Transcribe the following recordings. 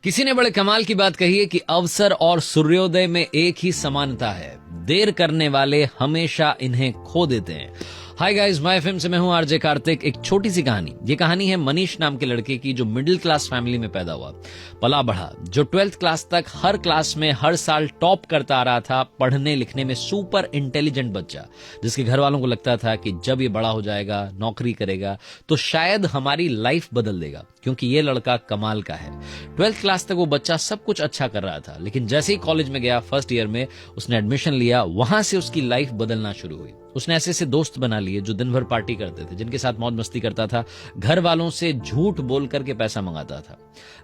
किसी ने बड़े कमाल की बात कही है कि अवसर और सूर्योदय में एक ही समानता है, देर करने वाले हमेशा इन्हें खो देते हैं। हाय गाइस, माय एफएम से मैं हूं आरजे कार्तिक। एक छोटी सी कहानी। ये कहानी है मनीष नाम के लड़के की, जो मिडिल क्लास फैमिली में पैदा हुआ, पला बढ़ा, जो 12th क्लास तक हर क्लास में हर साल टॉप करता आ रहा था, पढ़ने लिखने में सुपर इंटेलिजेंट बच्चा, जिसके घर वालों को लगता था कि जब ये बड़ा हो जाएगा, नौकरी करेगा, तो शायद हमारी लाइफ बदल देगा, क्योंकि ये लड़का कमाल का है। 12th क्लास तक वो बच्चा सब कुछ अच्छा कर रहा था, लेकिन जैसे ही कॉलेज में गया, फर्स्ट ईयर में उसने एडमिशन लिया, वहां से उसकी लाइफ बदलना शुरू हुई। उसने ऐसे ऐसे दोस्त बना लिए जो दिन भर पार्टी करते थे, जिनके साथ मौज मस्ती करता था, घर वालों से झूठ बोल करके पैसा मंगाता था।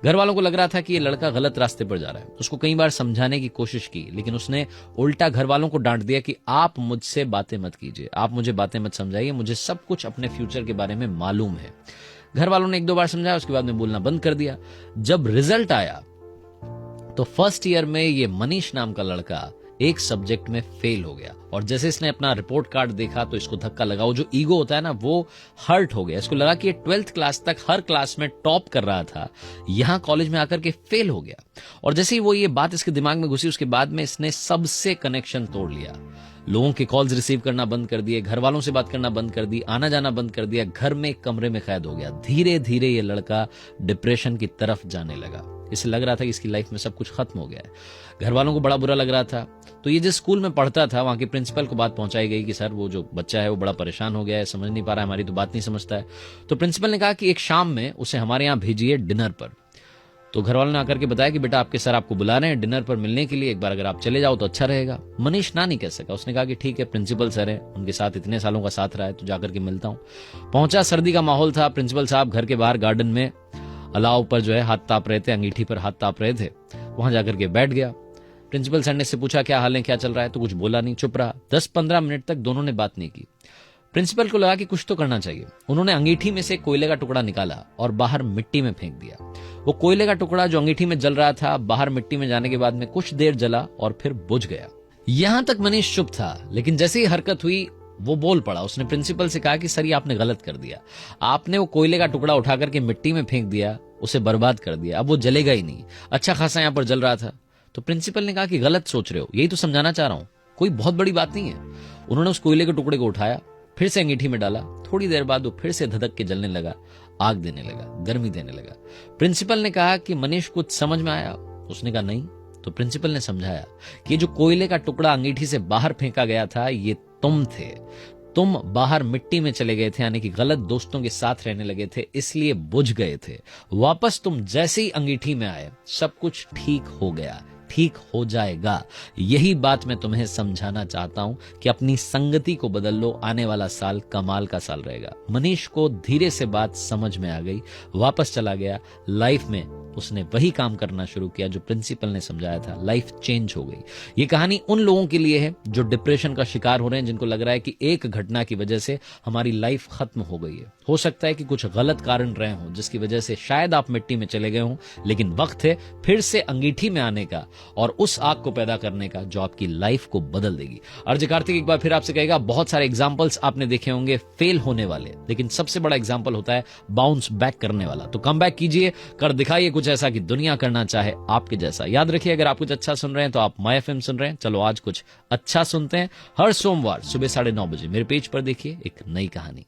घर वालों को लग रहा था कि ये लड़का गलत रास्ते पर जा रहा है। उसको कई बार समझाने की कोशिश की, लेकिन उसने उल्टा घर वालों को डांट दिया कि आप मुझसे बातें मत कीजिए, आप मुझे बातें मत समझाइए, मुझे सब कुछ अपने फ्यूचर के बारे में मालूम है। घर वालों ने एक दो बार समझाया, उसके बाद में बोलना बंद कर दिया। जब रिजल्ट आया तो फर्स्ट ईयर में ये मनीष नाम का लड़का एक सब्जेक्ट में फेल हो गया, और जैसे इसने अपना रिपोर्ट कार्ड देखा तो इसको धक्का लगा। वो जो ईगो होता है ना, वो हर्ट हो गया। इसको लगा कि ये 12th क्लास तक हर क्लास में टॉप कर रहा था, यहां कॉलेज में आकर के फेल हो गया। और जैसे ही वो ये बात इसके दिमाग में घुसी, उसके बाद में इसने सबसे कनेक्शन तोड़ लिया। लोगों के कॉल्स रिसीव करना बंद कर दिए, घर वालों से बात करना बंद कर दी, आना जाना बंद कर दिया, घर में एक कमरे में कैद हो गया। धीरे धीरे ये लड़का डिप्रेशन की तरफ जाने लगा। इसे लग रहा था कि इसकी लाइफ में सब कुछ खत्म हो गया है। घर वालों को बड़ा बुरा लग रहा था। तो ये जिस स्कूल में पढ़ता था, वहां के प्रिंसिपल को बात पहुंचाई गई कि सर, वो जो बच्चा है वो बड़ा परेशान हो गया है, समझ नहीं पा रहा है, हमारी तो बात नहीं समझता है। तो प्रिंसिपल ने कहा कि एक शाम में उसे हमारे यहाँ भेजिए डिनर पर। तो घर वालों ने आकर के बताया कि बेटा, आपके सर आपको बुला रहे हैं डिनर पर मिलने के लिए, एक बार अगर आप चले जाओ तो अच्छा रहेगा। मनीष ना नहीं कह सका। उसने कहा कि ठीक है, प्रिंसिपल सर है, उनके साथ इतने सालों का साथ रहा है, तो जाकर के मिलता हूं। पहुंचा, सर्दी का माहौल था। प्रिंसिपल साहब घर के बाहर गार्डन में अलाव पर जो है हाथ ताप रहे थे, अंगीठी पर हाथ ताप रहे थे। वहां जाकर के बैठ गया। प्रिंसिपल सर ने से पूछा क्या हाल है, क्या चल रहा है, तो कुछ बोला नहीं, चुप रहा। 10-15 मिनट तक दोनों ने बात नहीं की। प्रिंसिपल को लगा कि कुछ तो करना चाहिए। उन्होंने अंगीठी में से कोयले का टुकड़ा निकाला और बाहर मिट्टी में फेंक दिया। वो कोयले का टुकड़ा जो अंगीठी में जल रहा था, बाहर मिट्टी में जाने के बाद में कुछ देर जला और फिर बुझ गया। यहां तक मनीष चुप था, लेकिन जैसे ही हरकत हुई वो बोल पड़ा। उसने प्रिंसिपल से कहा कि सर, ये आपने गलत कर दिया। आपने वो कोयले का टुकड़ा उठा करके मिट्टी में फेंक दिया, उसे बर्बाद कर दिया। अब वो जलेगा ही नहीं। अच्छा खासा यहां पर जल रहा था। तो प्रिंसिपल ने कहा कि गलत सोच रहे हो, यही तो समझाना चाह रहा हूं, कोई बहुत बड़ी बात नहीं है। उन्होंने उस कोयले के टुकड़े को उठाया, फिर से अंगीठी में डाला। थोड़ी देर बाद वो फिर से धधक के जलने लगा, आग देने लगा, गर्मी देने लगा। प्रिंसिपल ने कहा कि मनीष, कुछ समझ में आया? उसने कहा नहीं। तो प्रिंसिपल ने समझाया कि जो कोयले का टुकड़ा अंगीठी से बाहर फेंका गया था, ये तुम थे। तुम बाहर मिट्टी में चले गए थे, यानी कि गलत दोस्तों के साथ रहने लगे थे, इसलिए बुझ गए थे। वापस तुम जैसे ही अंगीठी में आए, सब कुछ ठीक हो गया, ठीक हो जाएगा। यही बात मैं तुम्हें समझाना चाहता हूं कि अपनी संगति को बदल लो, आने वाला साल कमाल का साल रहेगा। मनीष को धीरे से बात समझ में आ गई, वापस चला गया। लाइफ में उसने वही काम करना शुरू किया जो प्रिंसिपल ने समझाया था। लाइफ चेंज हो गई। ये कहानी उन लोगों के लिए है जो डिप्रेशन का शिकार हो रहे हैं, जिनको लग रहा है कि एक घटना की वजह से हमारी लाइफ खत्म हो गई है। हो सकता है कि कुछ गलत कारण रहे हों, जिसकी वजह से शायद आप मिट्टी में चले गए हों, लेकिन वक्त है फिर से अंगीठी में आने का और उस आग को पैदा करने का जो आपकी लाइफ को बदल देगी। आरजे कार्तिक एक बार फिर आपसे कहेगा, बहुत सारे एग्जांपल्स आपने देखे होंगे फेल होने वाले, लेकिन सबसे बड़ा एग्जांपल होता है बाउंस बैक करने वाला। तो कम बैक कीजिए, कर दिखाइए कुछ ऐसा कि दुनिया करना चाहे आपके जैसा। याद रखिए, अगर आप कुछ अच्छा सुन रहे हैं तो आप माय एफएम सुन रहे हैं। चलो आज कुछ अच्छा सुनते हैं। हर सोमवार सुबह 9:30 बजे मेरे पेज पर देखिए एक नई कहानी।